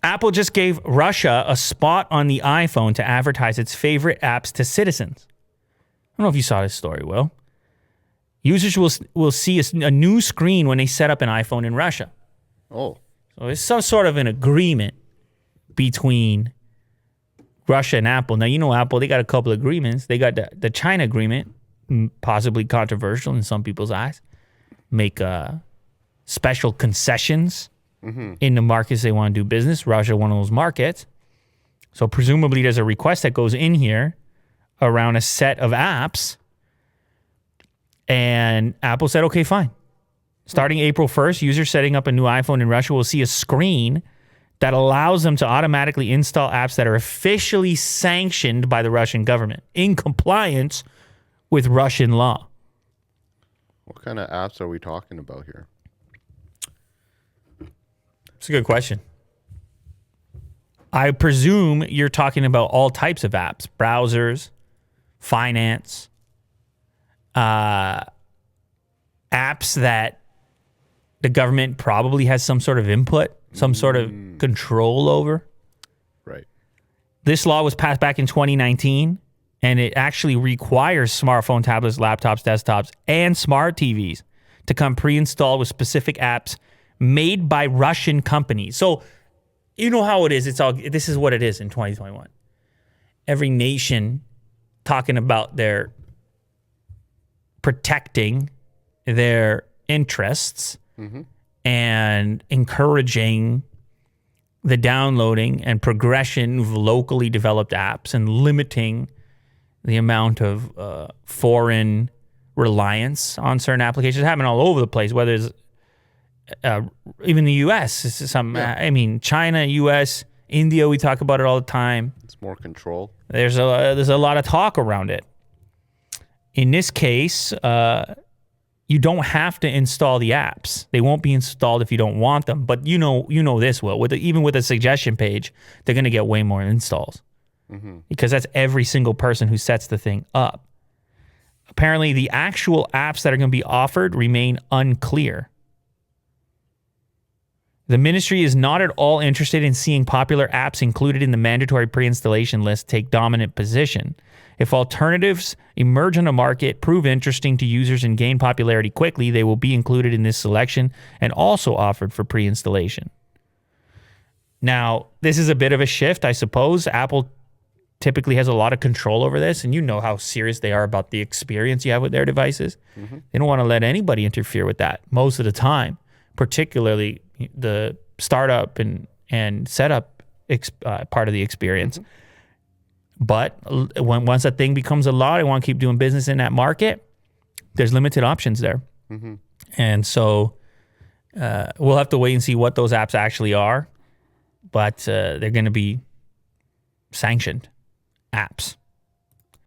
Apple just gave Russia a spot on the iPhone to advertise its favorite apps to citizens. I don't know if you saw this story, Will. Users will see a new screen when they set up an iPhone in Russia. Oh. So it's some sort of an agreement between Russia and Apple. Now, you know Apple, they got a couple of agreements. They got the China agreement, possibly controversial in some people's eyes. Make special concessions in the markets they want to do business. Russia, one of those markets. So presumably there's a request that goes in here around a set of apps. And Apple said, okay, fine. Starting April 1st, users setting up a new iPhone in Russia will see a screen that allows them to automatically install apps that are officially sanctioned by the Russian government in compliance with Russian law. What kind of apps are we talking about here? It's a good question. I presume you're talking about all types of apps, browsers, finance, apps that the government probably has some sort of input, some sort of control over. Right. This law was passed back in 2019, and it actually requires smartphone, tablets, laptops, desktops, and smart TVs to come pre-installed with specific apps made by Russian companies. So you know how it is. This is what it is in 2021. Every nation talking about their protecting their interests and encouraging the downloading and progression of locally developed apps and limiting the amount of foreign reliance on certain applications. It's happening all over the place, whether it's even the U.S. I mean, China, U.S., India, we talk about it all the time. It's more control. There's a lot of talk around it. In this case, you don't have to install the apps. They won't be installed if you don't want them. But you know this, Will. Even with a suggestion page, they're going to get way more installs because that's every single person who sets the thing up. Apparently, the actual apps that are going to be offered remain unclear. The ministry is not at all interested in seeing popular apps included in the mandatory pre-installation list take dominant position. If alternatives emerge on the market, prove interesting to users, and gain popularity quickly, they will be included in this selection and also offered for pre-installation. Now, this is a bit of a shift, I suppose. Apple typically has a lot of control over this, and you know how serious they are about the experience you have with their devices. They don't want to let anybody interfere with that most of the time, particularly the startup and setup part of the experience. But once that thing becomes a law, they want to keep doing business in that market, there's limited options there. And so we'll have to wait and see what those apps actually are. But they're going to be sanctioned apps.